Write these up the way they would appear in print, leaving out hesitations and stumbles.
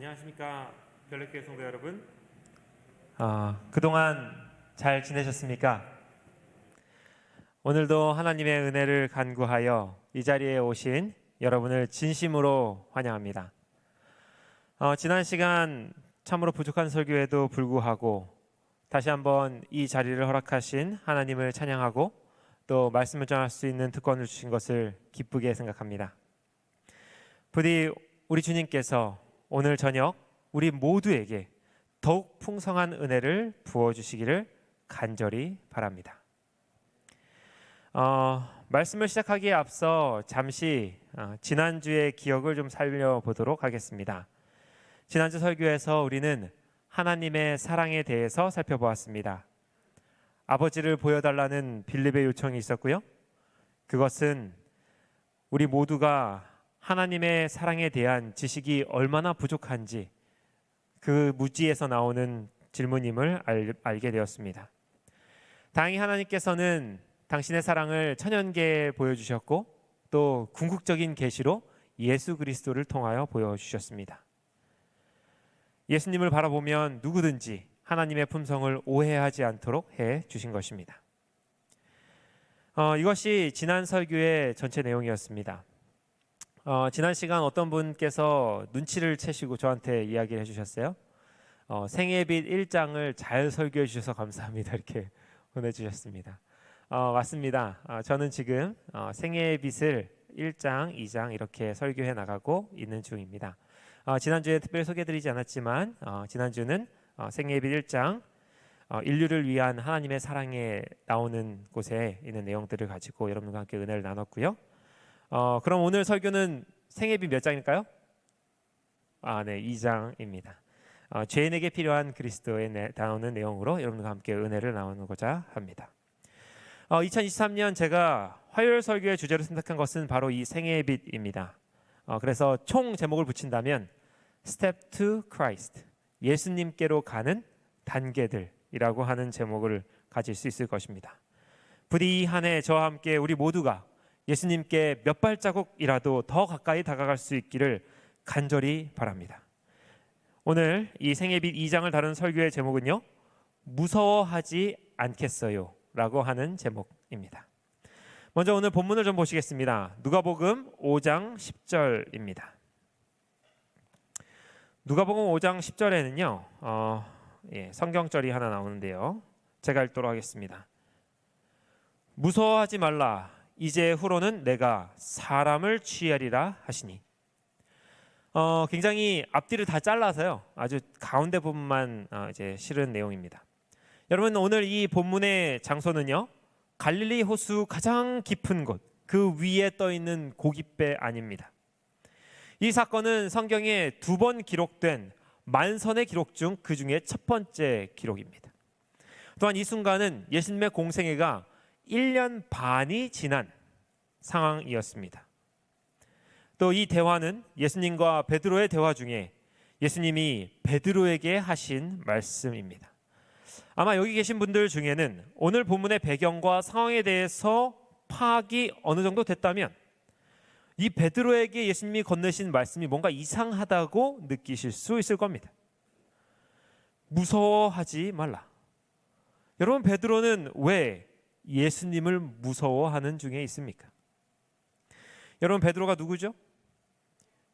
안녕하십니까 별내교회 성도 여러분. 그동안 잘 지내셨습니까? 오늘도 하나님의 은혜를 간구하여 이 자리에 오신 여러분을 진심으로 환영합니다. 지난 시간 참으로 부족한 설교에도 불구하고 다시 한번 이 자리를 허락하신 하나님을 찬양하고 또 말씀을 전할 수 있는 특권을 주신 것을 기쁘게 생각합니다. 부디 우리 주님께서 오늘 저녁 우리 모두에게 더욱 풍성한 은혜를 부어주시기를 간절히 바랍니다. 말씀을 시작하기에 앞서 잠시 지난주의 기억을 좀 살펴보도록 하겠습니다. 지난주 설교에서 우리는 하나님의 사랑에 대해서 살펴보았습니다. 아버지를 보여달라는 빌립의 요청이 있었고요. 그것은 우리 모두가 하나님의 사랑에 대한 지식이 얼마나 부족한지 그 무지에서 나오는 질문임을 알게 되었습니다. 다행히 하나님께서는 당신의 사랑을 천연계에 보여주셨고 또 궁극적인 계시로 예수 그리스도를 통하여 보여주셨습니다. 예수님을 바라보면 누구든지 하나님의 품성을 오해하지 않도록 해주신 것입니다. 이것이 지난 설교의 전체 내용이었습니다. 지난 시간 어떤 분께서 눈치를 채시고 저한테 이야기를 해주셨어요. 생애빛 1장을 잘 설교해 주셔서 감사합니다 이렇게 보내주셨습니다. 맞습니다. 저는 지금 생애빛을 1장, 2장 이렇게 설교해 나가고 있는 중입니다. 지난주에 특별히 소개해드리지 않았지만 지난주는 생애빛 1장 인류를 위한 하나님의 사랑에 나오는 곳에 있는 내용들을 가지고 여러분과 함께 은혜를 나눴고요. 그럼 오늘 설교는 생애빛 몇 장일까요? 네, 2장입니다. 죄인에게 필요한 그리스도에 나오는 내용으로 여러분과 함께 은혜를 나누고자 합니다. 2023년 제가 화요일 설교의 주제로 선택한 것은 바로 이 생애빛입니다. 그래서 총 제목을 붙인다면 Step to Christ, 예수님께로 가는 단계들이라고 하는 제목을 가질 수 있을 것입니다. 부디 이 한 해 저와 함께 우리 모두가 예수님께 몇 발자국이라도 더 가까이 다가갈 수 있기를 간절히 바랍니다. 오늘 이 생애빛 2장을 다룬 설교의 제목은요, 무서워하지 않겠어요 라고 하는 제목입니다. 먼저 오늘 본문을 좀 보시겠습니다. 누가복음 5장 10절입니다. 누가복음 5장 10절에는요 성경절이 하나 나오는데요, 제가 읽도록 하겠습니다. 무서워하지 말라, 이제 후로는 내가 사람을 취하리라 하시니. 굉장히 앞뒤를 다 잘라서요 아주 가운데 부분만 이제 실은 내용입니다. 여러분, 오늘 이 본문의 장소는요 갈릴리 호수 가장 깊은 곳, 그 위에 떠 있는 고깃배 안입니다. 이 사건은 성경에 2번 기록된 만선의 기록 중 그 중에 첫 번째 기록입니다. 또한 이 순간은 예수님의 공생애가 1년 반이 지난 상황이었습니다. 또 이 대화는 예수님과 베드로의 대화 중에 예수님이 베드로에게 하신 말씀입니다. 아마 여기 계신 분들 중에는 오늘 본문의 배경과 상황에 대해서 파악이 어느 정도 됐다면 이 베드로에게 예수님이 건네신 말씀이 뭔가 이상하다고 느끼실 수 있을 겁니다. 무서워하지 말라. 여러분, 베드로는 왜 예수님을 무서워하는 중에 있습니까? 여러분, 베드로가 누구죠?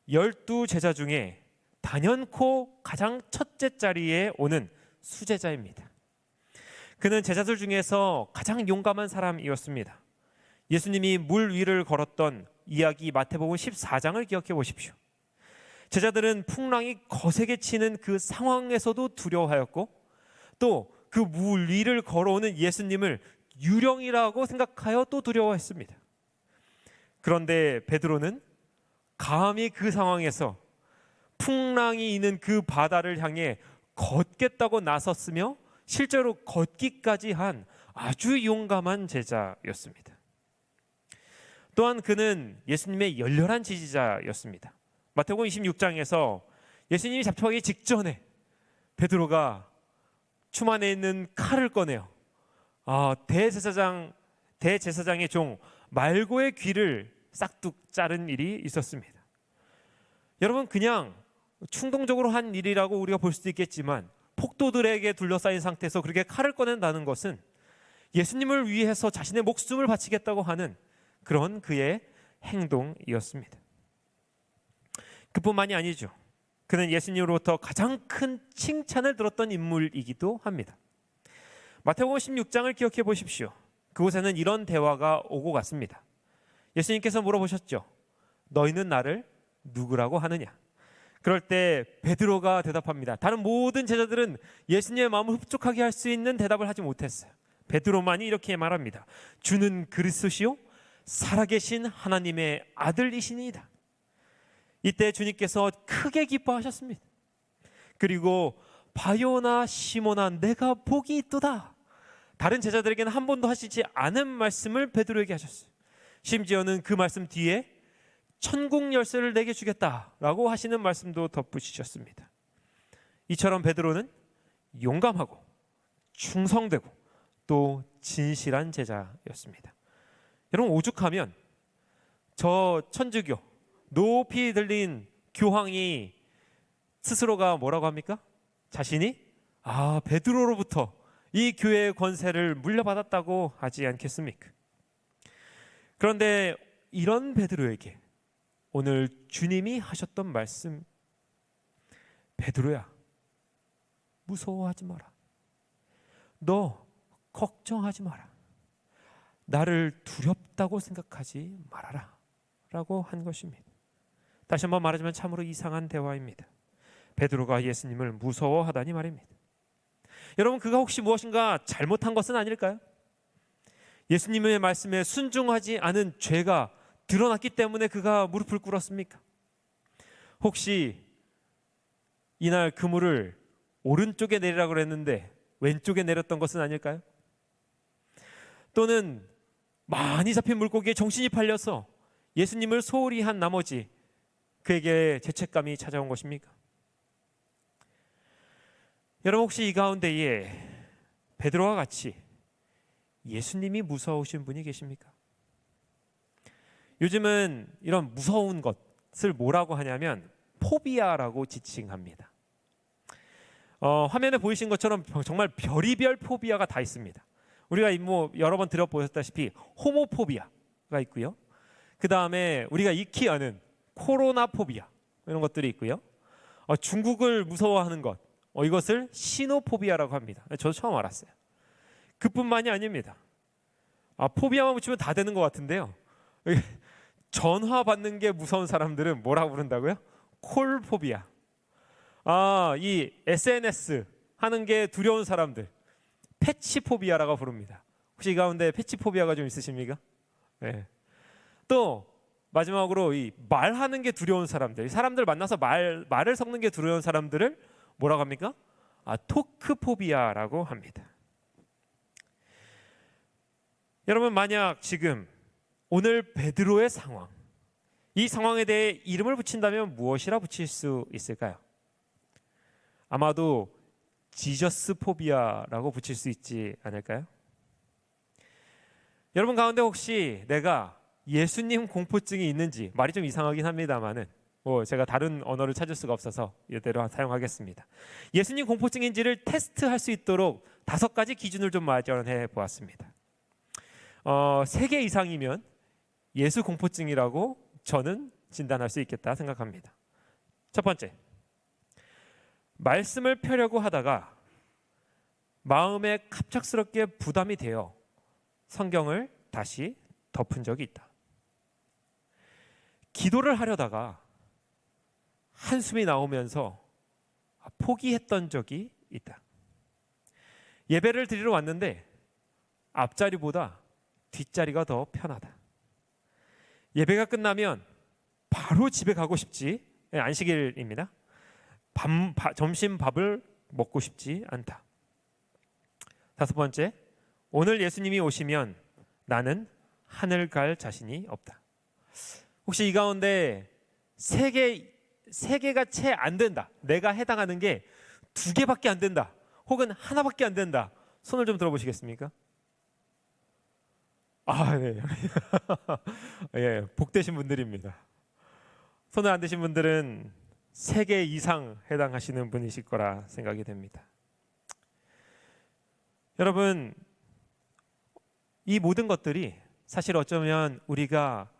12 제자 중에 단연코 가장 첫째 자리에 오는 수제자입니다. 그는 제자들 중에서 가장 용감한 사람이었습니다. 예수님이 물 위를 걸었던 이야기 마태복음 14장을 기억해 보십시오. 제자들은 풍랑이 거세게 치는 그 상황에서도 두려워하였고 또 그 물 위를 걸어오는 예수님을 유령이라고 생각하여 또 두려워했습니다. 그런데 베드로는 감히 그 상황에서 풍랑이 있는 그 바다를 향해 걷겠다고 나섰으며 실제로 걷기까지 한 아주 용감한 제자였습니다. 또한 그는 예수님의 열렬한 지지자였습니다. 마태복음 26장에서 예수님이 잡혀가기 직전에 베드로가 춤 안에 있는 칼을 꺼내요. 대제사장의 종 말고의 귀를 싹둑 자른 일이 있었습니다. 여러분, 그냥 충동적으로 한 일이라고 우리가 볼 수도 있겠지만 폭도들에게 둘러싸인 상태에서 그렇게 칼을 꺼낸다는 것은 예수님을 위해서 자신의 목숨을 바치겠다고 하는 그런 그의 행동이었습니다. 그뿐만이 아니죠. 그는 예수님으로부터 가장 큰 칭찬을 들었던 인물이기도 합니다. 마태복음 16장을 기억해 보십시오. 그곳에는 이런 대화가 오고 갔습니다. 예수님께서 물어보셨죠. 너희는 나를 누구라고 하느냐? 그럴 때 베드로가 대답합니다. 다른 모든 제자들은 예수님의 마음을 흡족하게 할 수 있는 대답을 하지 못했어요. 베드로만이 이렇게 말합니다. 주는 그리스도시요 살아계신 하나님의 아들이시니이다. 이때 주님께서 크게 기뻐하셨습니다. 그리고 바요나 시몬아 내가 복이 있도다. 다른 제자들에게는 한 번도 하시지 않은 말씀을 베드로에게 하셨어요. 심지어는 그 말씀 뒤에 천국 열쇠를 내게 주겠다라고 하시는 말씀도 덧붙이셨습니다. 이처럼 베드로는 용감하고 충성되고 또 진실한 제자였습니다. 여러분 오죽하면 저 천주교 높이 들린 교황이 스스로가 뭐라고 합니까? 자신이 베드로로부터 이 교회의 권세를 물려받았다고 하지 않겠습니까? 그런데 이런 베드로에게 오늘 주님이 하셨던 말씀, 베드로야 무서워하지 마라. 너 걱정하지 마라. 나를 두렵다고 생각하지 말아라 라고 한 것입니다. 다시 한번 말하자면 참으로 이상한 대화입니다. 베드로가 예수님을 무서워하다니 말입니다. 여러분 그가 혹시 무엇인가 잘못한 것은 아닐까요? 예수님의 말씀에 순종하지 않은 죄가 드러났기 때문에 그가 무릎을 꿇었습니까? 혹시 이날 그물을 오른쪽에 내리라고 그랬는데 왼쪽에 내렸던 것은 아닐까요? 또는 많이 잡힌 물고기에 정신이 팔려서 예수님을 소홀히 한 나머지 그에게 죄책감이 찾아온 것입니까? 여러분 혹시 이 가운데에 베드로와 같이 예수님이 무서우신 분이 계십니까? 요즘은 이런 무서운 것을 뭐라고 하냐면 포비아라고 지칭합니다. 화면에 보이신 것처럼 정말 별의별 포비아가 다 있습니다. 우리가 여러 번 들어보셨다시피 호모포비아가 있고요. 그 다음에 우리가 익히 아는 코로나 포비아 이런 것들이 있고요. 중국을 무서워하는 것 이것을 시노포비아라고 합니다. 저도 처음 알았어요. 그뿐만이 아닙니다. 포비아만 붙이면 다 되는 것 같은데요. 전화 받는 게 무서운 사람들은 뭐라고 부른다고요? 콜포비아. 이 SNS 하는 게 두려운 사람들 패치포비아라고 부릅니다. 혹시 이 가운데 패치포비아가 좀 있으십니까? 네. 또 마지막으로 이 말하는 게 두려운 사람들, 사람들 만나서 말을 섞는 게 두려운 사람들을 뭐라고 합니까? 토크포비아라고 합니다. 여러분 만약 지금 오늘 베드로의 상황, 이 상황에 대해 이름을 붙인다면 무엇이라 붙일 수 있을까요? 아마도 지저스 포비아라고 붙일 수 있지 않을까요? 여러분 가운데 혹시 내가 예수님 공포증이 있는지, 말이 좀 이상하긴 합니다만은 제가 다른 언어를 찾을 수가 없어서 이대로 사용하겠습니다. 예수님 공포증인지를 테스트할 수 있도록 5가지 기준을 좀 마련해 보았습니다. 3개 이상이면 예수 공포증이라고 저는 진단할 수 있겠다 생각합니다. 첫 번째, 말씀을 펴려고 하다가 마음에 갑작스럽게 부담이 되어 성경을 다시 덮은 적이 있다. 기도를 하려다가 한숨이 나오면서 포기했던 적이 있다. 예배를 드리러 왔는데 앞자리보다 뒷자리가 더 편하다. 예배가 끝나면 바로 집에 가고 싶지, 안식일입니다. 점심 밥을 먹고 싶지 않다. 5번째, 오늘 예수님이 오시면 나는 하늘 갈 자신이 없다. 혹시 이 가운데 3개가 채 안 된다, 내가 해당하는 게 2개밖에 안 된다, 혹은 하나밖에 안 된다, 손을 좀 들어보시겠습니까? 네. 예, 복되신 분들입니다. 손을 안 드신 분들은 3개 이상 해당하시는 분이실 거라 생각이 됩니다. 여러분, 이 모든 것들이 사실 어쩌면 우리가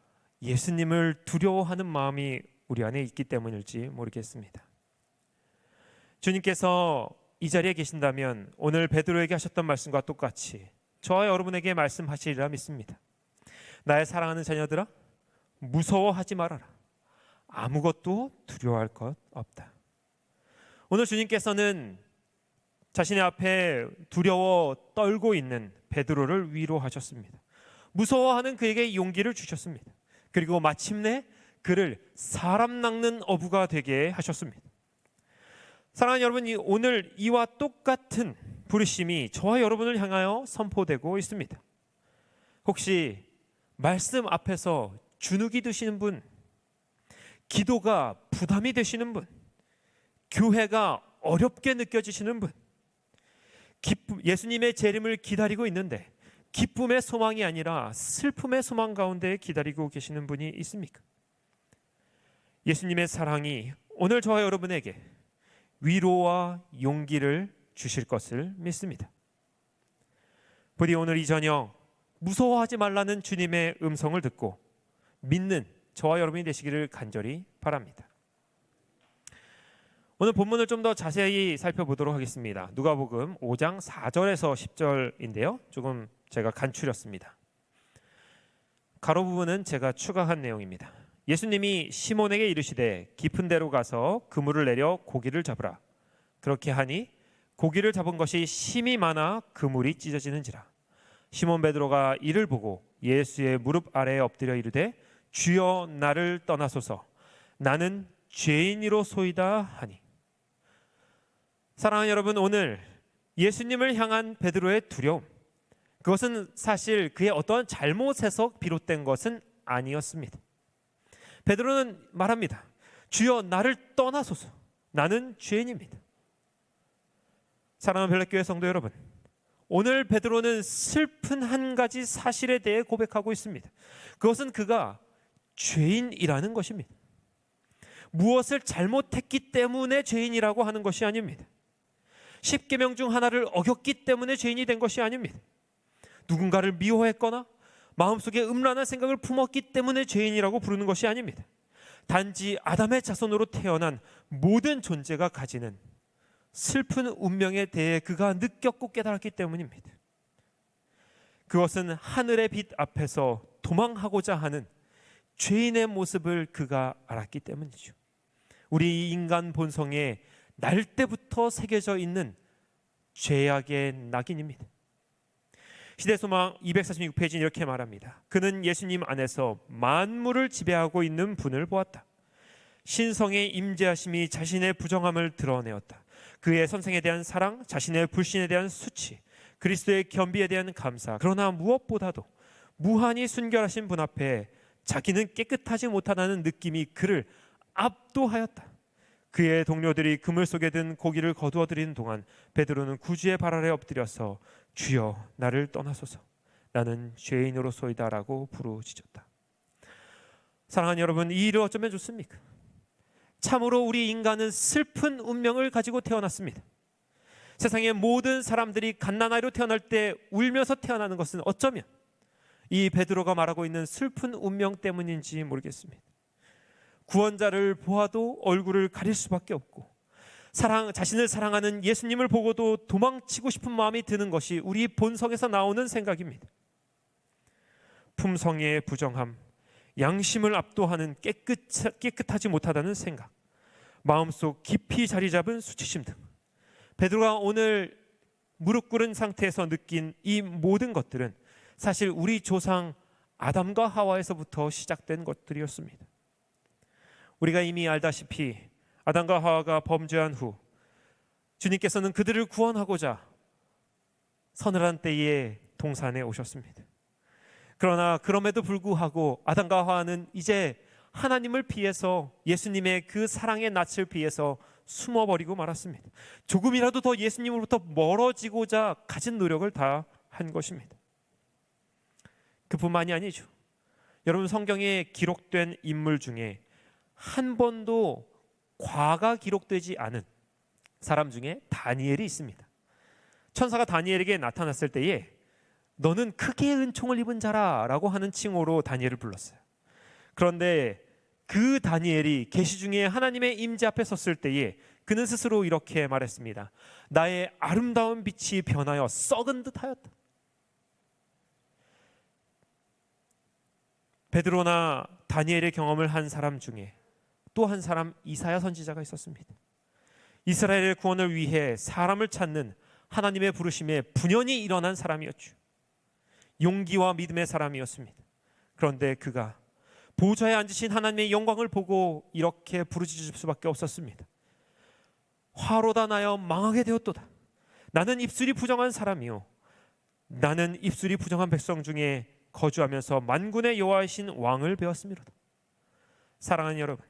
예수님을 두려워하는 마음이 우리 안에 있기 때문일지 모르겠습니다. 주님께서 이 자리에 계신다면 오늘 베드로에게 하셨던 말씀과 똑같이 저와 여러분에게 말씀하시리라 믿습니다. 나의 사랑하는 자녀들아, 무서워하지 말아라. 아무것도 두려워할 것 없다. 오늘 주님께서는 자신의 앞에 두려워 떨고 있는 베드로를 위로하셨습니다. 무서워하는 그에게 용기를 주셨습니다. 그리고 마침내 그를 사람 낚는 어부가 되게 하셨습니다. 사랑하는 여러분, 오늘 이와 똑같은 부르심이 저와 여러분을 향하여 선포되고 있습니다. 혹시 말씀 앞에서 주눅이 드시는 분, 기도가 부담이 되시는 분, 교회가 어렵게 느껴지시는 분, 예수님의 재림을 기다리고 있는데 기쁨의 소망이 아니라 슬픔의 소망 가운데 기다리고 계시는 분이 있습니까? 예수님의 사랑이 오늘 저와 여러분에게 위로와 용기를 주실 것을 믿습니다. 부디 오늘 이 저녁 무서워하지 말라는 주님의 음성을 듣고 믿는 저와 여러분이 되시기를 간절히 바랍니다. 오늘 본문을 좀 더 자세히 살펴보도록 하겠습니다. 누가복음 5장 4절에서 10절인데요. 조금 제가 간추렸습니다. 가로 부분은 제가 추가한 내용입니다. 예수님이 시몬에게 이르시되 깊은 데로 가서 그물을 내려 고기를 잡으라. 그렇게 하니 고기를 잡은 것이 심이 많아 그물이 찢어지는지라. 시몬 베드로가 이를 보고 예수의 무릎 아래에 엎드려 이르되 주여 나를 떠나소서 나는 죄인이로소이다 하니. 사랑하는 여러분, 오늘 예수님을 향한 베드로의 두려움, 그것은 사실 그의 어떠한 잘못에서 비롯된 것은 아니었습니다. 베드로는 말합니다. 주여 나를 떠나소서 나는 죄인입니다. 사랑하는 별내교회 성도 여러분, 오늘 베드로는 슬픈 한 가지 사실에 대해 고백하고 있습니다. 그것은 그가 죄인이라는 것입니다. 무엇을 잘못했기 때문에 죄인이라고 하는 것이 아닙니다. 10계명 중 하나를 어겼기 때문에 죄인이 된 것이 아닙니다. 누군가를 미워했거나 마음속에 음란한 생각을 품었기 때문에 죄인이라고 부르는 것이 아닙니다. 단지 아담의 자손으로 태어난 모든 존재가 가지는 슬픈 운명에 대해 그가 느꼈고 깨달았기 때문입니다. 그것은 하늘의 빛 앞에서 도망하고자 하는 죄인의 모습을 그가 알았기 때문이죠. 우리 인간 본성에 날 때부터 새겨져 있는 죄악의 낙인입니다. 시대소망 246페이지는 이렇게 말합니다. 그는 예수님 안에서 만물을 지배하고 있는 분을 보았다. 신성의 임재하심이 자신의 부정함을 드러내었다. 그의 선생에 대한 사랑, 자신의 불신에 대한 수치, 그리스도의 겸비에 대한 감사, 그러나 무엇보다도 무한히 순결하신 분 앞에 자기는 깨끗하지 못하다는 느낌이 그를 압도하였다. 그의 동료들이 그물 속에 든 고기를 거두어 들이는 동안 베드로는 구주의 발 아래 엎드려서 주여 나를 떠나소서 나는 죄인으로소이다라고 부르짖었다. 사랑하는 여러분, 이 일을 어쩌면 좋습니까? 참으로 우리 인간은 슬픈 운명을 가지고 태어났습니다. 세상의 모든 사람들이 갓난아이로 태어날 때 울면서 태어나는 것은 어쩌면 이 베드로가 말하고 있는 슬픈 운명 때문인지 모르겠습니다. 구원자를 보아도 얼굴을 가릴 수밖에 없고 자신을 사랑하는 예수님을 보고도 도망치고 싶은 마음이 드는 것이 우리 본성에서 나오는 생각입니다. 품성의 부정함, 양심을 압도하는 깨끗하지 못하다는 생각, 마음속 깊이 자리 잡은 수치심 등 베드로가 오늘 무릎 꿇은 상태에서 느낀 이 모든 것들은 사실 우리 조상 아담과 하와에서부터 시작된 것들이었습니다. 우리가 이미 알다시피 아담과 하와가 범죄한 후 주님께서는 그들을 구원하고자 서늘한 때에 동산에 오셨습니다. 그러나 그럼에도 불구하고 아담과 하와는 이제 하나님을 피해서 예수님의 그 사랑의 낯을 피해서 숨어버리고 말았습니다. 조금이라도 더 예수님으로부터 멀어지고자 가진 노력을 다 한 것입니다. 그뿐만이 아니죠. 여러분, 성경에 기록된 인물 중에 한 번도 과가 기록되지 않은 사람 중에 다니엘이 있습니다. 천사가 다니엘에게 나타났을 때에 너는 크게 은총을 입은 자라 라고 하는 칭호로 다니엘을 불렀어요. 그런데 그 다니엘이 계시 중에 하나님의 임재 앞에 섰을 때에 그는 스스로 이렇게 말했습니다. 나의 아름다운 빛이 변하여 썩은 듯하였다. 베드로나 다니엘의 경험을 한 사람 중에 또 한 사람 이사야 선지자가 있었습니다. 이스라엘의 구원을 위해 사람을 찾는 하나님의 부르심에 분연히 일어난 사람이었죠. 용기와 믿음의 사람이었습니다. 그런데 그가 보좌에 앉으신 하나님의 영광을 보고 이렇게 부르짖을 수밖에 없었습니다. 화로다 나여 망하게 되었도다. 나는 입술이 부정한 사람이요 나는 입술이 부정한 백성 중에 거주하면서 만군의 여호와이신 왕을 배웠습니다. 사랑하는 여러분,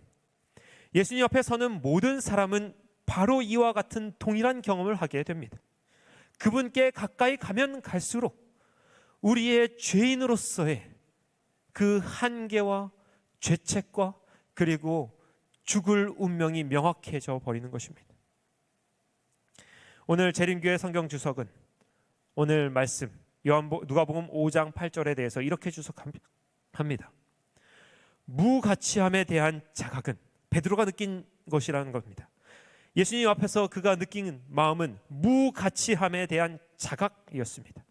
예수님 앞에 서는 모든 사람은 바로 이와 같은 동일한 경험을 하게 됩니다. 그분께 가까이 가면 갈수록 우리의 죄인으로서의 그 한계와 죄책과 그리고 죽을 운명이 명확해져 버리는 것입니다. 오늘 재림교회 성경 주석은 오늘 말씀 누가복음 5장 8절에 대해서 이렇게 주석합니다. 무가치함에 대한 자각은 베드로가 느낀 것이라는 겁니다. 예수님 앞에서 그가 느낀 마음은 무가치함에 대한 자각이었습니다.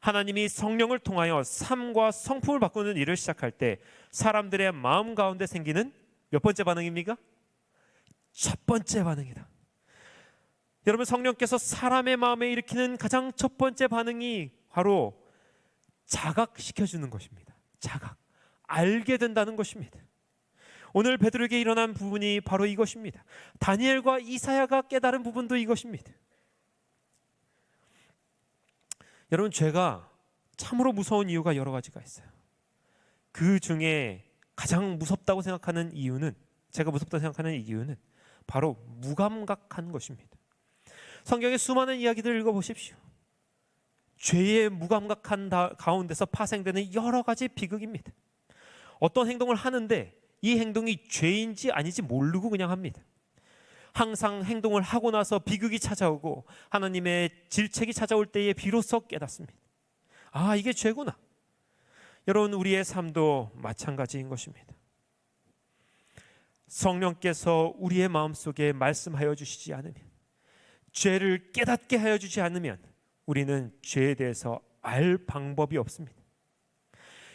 하나님이 성령을 통하여 삶과 성품을 바꾸는 일을 시작할 때 사람들의 마음 가운데 생기는 몇 번째 반응입니까? 첫 번째 반응이다. 여러분, 성령께서 사람의 마음에 일으키는 가장 첫 번째 반응이 바로 자각시켜주는 것입니다. 자각, 알게 된다는 것입니다. 오늘 베드로에게 일어난 부분이 바로 이것입니다. 다니엘과 이사야가 깨달은 부분도 이것입니다. 여러분, 죄가 참으로 무서운 이유가 여러 가지가 있어요. 그 중에 가장 무섭다고 생각하는 이유는, 제가 무섭다고 생각하는 이유는 바로 무감각한 것입니다. 성경의 수많은 이야기들을 읽어보십시오. 죄의 무감각한 가운데서 파생되는 여러 가지 비극입니다. 어떤 행동을 하는데 이 행동이 죄인지 아닌지 모르고 그냥 합니다. 항상 행동을 하고 나서 비극이 찾아오고 하나님의 질책이 찾아올 때에 비로소 깨닫습니다. 아, 이게 죄구나. 여러분, 우리의 삶도 마찬가지인 것입니다. 성령께서 우리의 마음속에 말씀하여 주시지 않으면, 죄를 깨닫게 하여 주지 않으면 우리는 죄에 대해서 알 방법이 없습니다.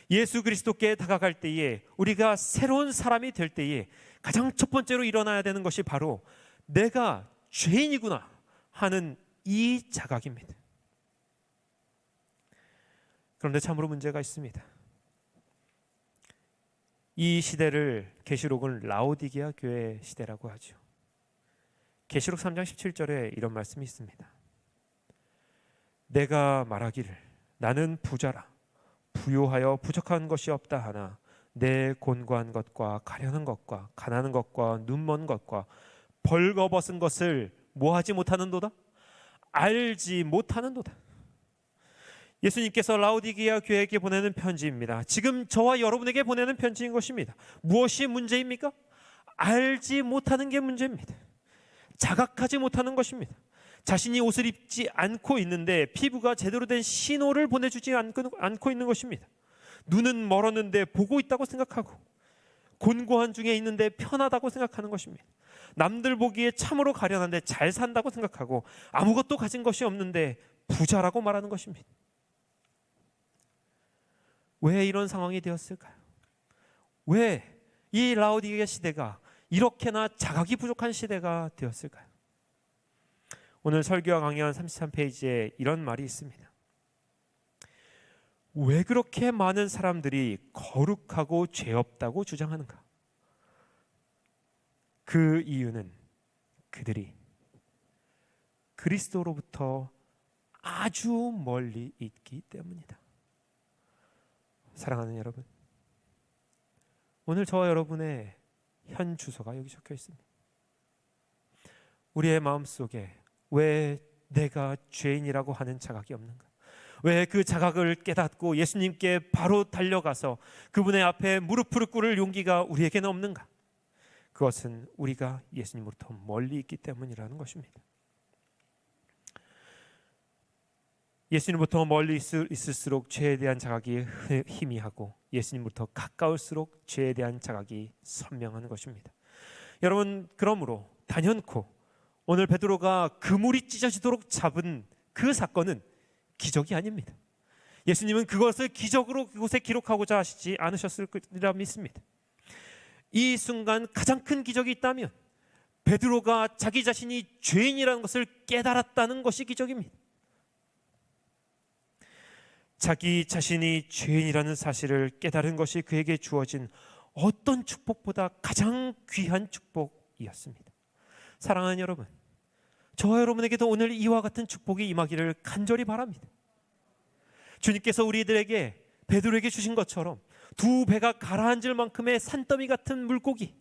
예수 그리스도께 다가갈 때에, 우리가 새로운 사람이 될 때에 가장 첫 번째로 일어나야 되는 것이 바로 내가 죄인이구나 하는 이 자각입니다. 그런데 참으로 문제가 있습니다. 이 시대를 계시록은 라오디게아 교회 시대라고 하죠. 계시록 3장 17절에 이런 말씀이 있습니다. 내가 말하기를 나는 부자라 부요하여 부족한 것이 없다 하나 내 곤고한 것과 가련한 것과 가난한 것과 눈먼 것과 벌거벗은 것을 뭐하지 못하는도다? 알지 못하는도다. 예수님께서 라오디게아 교회에게 보내는 편지입니다. 지금 저와 여러분에게 보내는 편지인 것입니다. 무엇이 문제입니까? 알지 못하는 게 문제입니다. 자각하지 못하는 것입니다. 자신이 옷을 입지 않고 있는데 피부가 제대로 된 신호를 보내주지 않고 있는 것입니다. 눈은 멀었는데 보고 있다고 생각하고, 곤고한 중에 있는데 편하다고 생각하는 것입니다. 남들 보기에 참으로 가련한데 잘 산다고 생각하고, 아무것도 가진 것이 없는데 부자라고 말하는 것입니다. 왜 이런 상황이 되었을까요? 왜 이 라오디게아 시대가 이렇게나 자각이 부족한 시대가 되었을까요? 오늘 설교와 강연 33페이지에 이런 말이 있습니다. 왜 그렇게 많은 사람들이 거룩하고 죄 없다고 주장하는가? 그 이유는 그들이 그리스도로부터 아주 멀리 있기 때문이다. 사랑하는 여러분, 오늘 저와 여러분의 현 주소가 여기 적혀 있습니다. 우리의 마음속에 왜 내가 죄인이라고 하는 자각이 없는가? 왜 그 자각을 깨닫고 예수님께 바로 달려가서 그분의 앞에 무릎을 꿇을 용기가 우리에게는 없는가? 그것은 우리가 예수님으로부터 멀리 있기 때문이라는 것입니다. 예수님부터 멀리 있을수록 죄에 대한 자각이 희미하고 예수님부터 가까울수록 죄에 대한 자각이 선명한 것입니다. 여러분, 그러므로 단연코 오늘 베드로가 그물이 찢어지도록 잡은 그 사건은 기적이 아닙니다. 예수님은 그것을 기적으로 그곳에 기록하고자 하시지 않으셨을 거라 믿습니다. 이 순간 가장 큰 기적이 있다면 베드로가 자기 자신이 죄인이라는 것을 깨달았다는 것이 기적입니다. 자기 자신이 죄인이라는 사실을 깨달은 것이 그에게 주어진 어떤 축복보다 가장 귀한 축복이었습니다. 사랑하는 여러분, 저와 여러분에게도 오늘 이와 같은 축복이 임하기를 간절히 바랍니다. 주님께서 우리들에게 베드로에게 주신 것처럼 두 배가 가라앉을 만큼의 산더미 같은 물고기,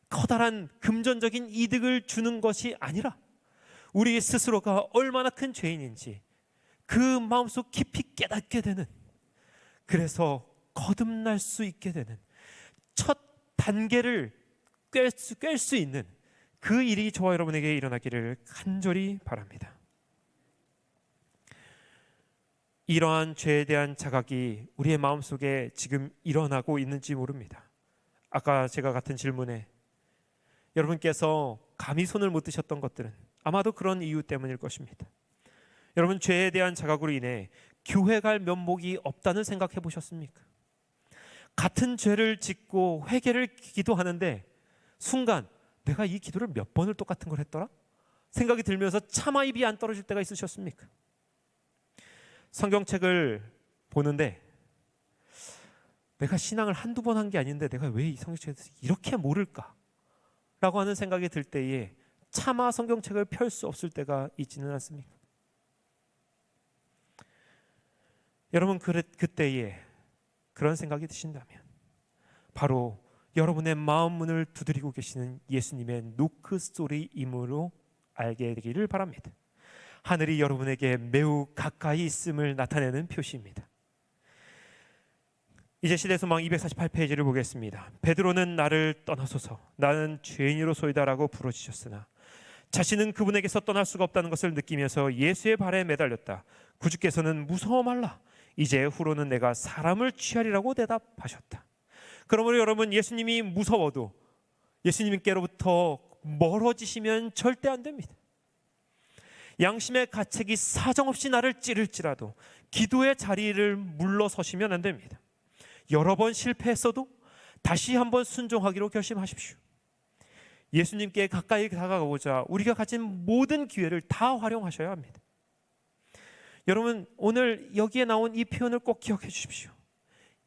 커다란 금전적인 이득을 주는 것이 아니라 우리 스스로가 얼마나 큰 죄인인지 그 마음속 깊이 깨닫게 되는, 그래서 거듭날 수 있게 되는 첫 단계를 꿰 수 있는 그 일이 저와 여러분에게 일어나기를 간절히 바랍니다. 이러한 죄에 대한 자각이 우리의 마음속에 지금 일어나고 있는지 모릅니다. 아까 제가 같은 질문에 여러분께서 감히 손을 못 드셨던 것들은 아마도 그런 이유 때문일 것입니다. 여러분, 죄에 대한 자각으로 인해 교회 갈 면목이 없다는 생각해 보셨습니까? 같은 죄를 짓고 회개를 기도하는데 순간 내가 이 기도를 몇 번을 똑같은 걸 했더라? 생각이 들면서 차마 입이 안 떨어질 때가 있으셨습니까? 성경책을 보는데 내가 신앙을 한두 번 한 게 아닌데 내가 왜 이 성경책에서 이렇게 모를까? 라고 하는 생각이 들 때에 차마 성경책을 펼 수 없을 때가 있지는 않습니까? 여러분, 그때에 그런 생각이 드신다면 바로 여러분의 마음 문을 두드리고 계시는 예수님의 노크 소리이므로 알게 되기를 바랍니다. 하늘이 여러분에게 매우 가까이 있음을 나타내는 표시입니다. 이제 시대소망 248페이지를 보겠습니다. 베드로는 나를 떠나소서, 나는 죄인으로소이다라고 부르짖었으나 자신은 그분에게서 떠날 수가 없다는 것을 느끼면서 예수의 발에 매달렸다. 구주께서는 무서워 말라, 이제 후로는 내가 사람을 취하리라고 대답하셨다. 그러므로 여러분, 예수님이 무서워도 예수님께로부터 멀어지시면 절대 안 됩니다. 양심의 가책이 사정없이 나를 찌를지라도 기도의 자리를 물러서시면 안 됩니다. 여러 번 실패했어도 다시 한번 순종하기로 결심하십시오. 예수님께 가까이 다가가고자 우리가 가진 모든 기회를 다 활용하셔야 합니다. 여러분, 오늘 여기에 나온 이 표현을 꼭 기억해 주십시오.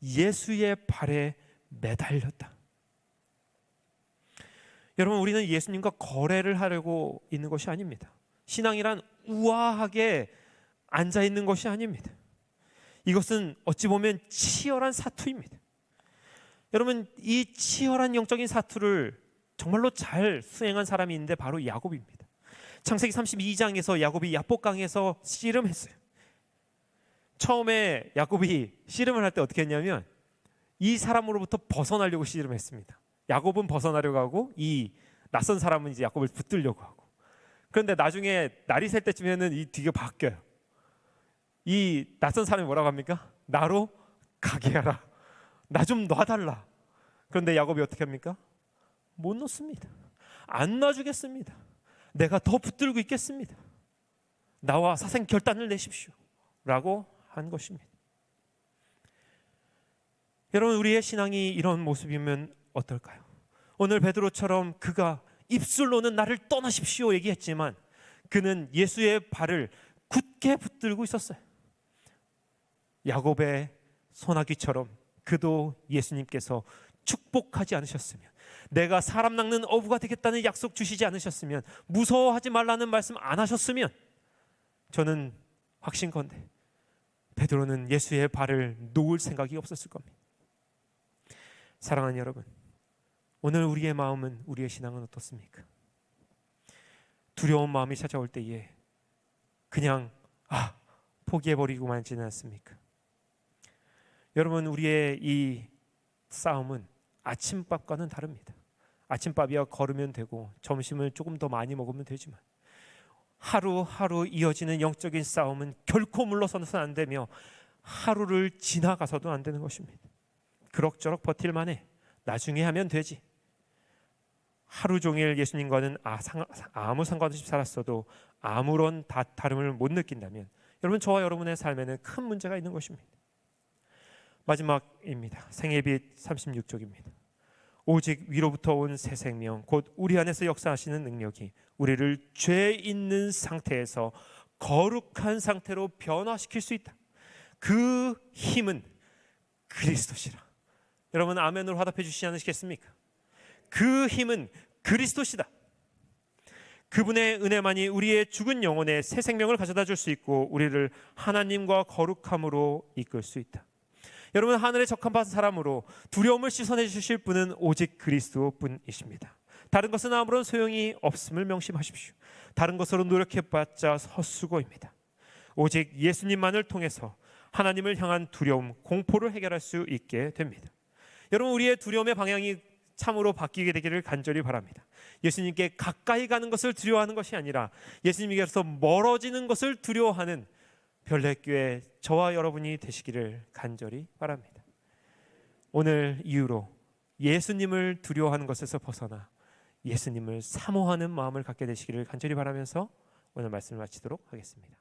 예수의 발에 매달렸다. 여러분, 우리는 예수님과 거래를 하려고 있는 것이 아닙니다. 신앙이란 우아하게 앉아있는 것이 아닙니다. 이것은 어찌 보면 치열한 사투입니다. 여러분, 이 치열한 영적인 사투를 정말로 잘 수행한 사람이 있는데 바로 야곱입니다. 창세기 32장에서 야곱이 야복강에서 씨름했어요. 처음에 야곱이 씨름을 할 때 어떻게 했냐면 이 사람으로부터 벗어나려고 씨름했습니다. 야곱은 벗어나려고 하고 이 낯선 사람은 이제 야곱을 붙들려고 하고, 그런데 나중에 날이 셀 때쯤에는 이 뒤가 바뀌어요. 이 낯선 사람이 뭐라고 합니까? 나로 가게 하라, 나 좀 놔달라. 그런데 야곱이 어떻게 합니까? 못 놓습니다. 안 놔주겠습니다. 내가 더 붙들고 있겠습니다. 나와 사생 결단을 내십시오 라고 한 것입니다. 여러분, 우리의 신앙이 이런 모습이면 어떨까요? 오늘 베드로처럼 그가 입술로는 나를 떠나십시오 얘기했지만 그는 예수의 발을 굳게 붙들고 있었어요. 야곱의 소나기처럼 그도 예수님께서 축복하지 않으셨으면, 내가 사람 낚는 어부가 되겠다는 약속 주시지 않으셨으면, 무서워하지 말라는 말씀 안 하셨으면 저는 확신컨대 베드로는 예수의 발을 놓을 생각이 없었을 겁니다. 사랑하는 여러분, 오늘 우리의 마음은, 우리의 신앙은 어떻습니까? 두려운 마음이 찾아올 때에 그냥 포기해버리고 말지는 않습니까? 여러분, 우리의 이 싸움은 아침밥과는 다릅니다. 아침밥이야 걸으면 되고 점심을 조금 더 많이 먹으면 되지만 하루하루 이어지는 영적인 싸움은 결코 물러서서는 안 되며 하루를 지나가서도 안 되는 것입니다. 그럭저럭 버틸 만해. 나중에 하면 되지. 하루 종일 예수님과는 아무 상관없이 살았어도 아무런 다름을 못 느낀다면 여러분, 저와 여러분의 삶에는 큰 문제가 있는 것입니다. 마지막입니다. 생애빛 36쪽입니다. 오직 위로부터 온 새 생명, 곧 우리 안에서 역사하시는 능력이 우리를 죄 있는 상태에서 거룩한 상태로 변화시킬 수 있다. 그 힘은 그리스도시라. 여러분, 아멘으로 화답해 주시지 않으시겠습니까? 그 힘은 그리스도시다. 그분의 은혜만이 우리의 죽은 영혼에 새 생명을 가져다 줄 수 있고 우리를 하나님과 거룩함으로 이끌 수 있다. 여러분, 하늘에 적함받은 사람으로 두려움을 씻어내 주실 분은 오직 그리스도뿐이십니다. 다른 것은 아무런 소용이 없음을 명심하십시오. 다른 것으로 노력해봤자 헛수고입니다. 오직 예수님만을 통해서 하나님을 향한 두려움, 공포를 해결할 수 있게 됩니다. 여러분, 우리의 두려움의 방향이 참으로 바뀌게 되기를 간절히 바랍니다. 예수님께 가까이 가는 것을 두려워하는 것이 아니라 예수님께서 멀어지는 것을 두려워하는 별내교회 저와 여러분이 되시기를 간절히 바랍니다. 오늘 이후로 예수님을 두려워하는 것에서 벗어나 예수님을 사모하는 마음을 갖게 되시기를 간절히 바라면서 오늘 말씀을 마치도록 하겠습니다.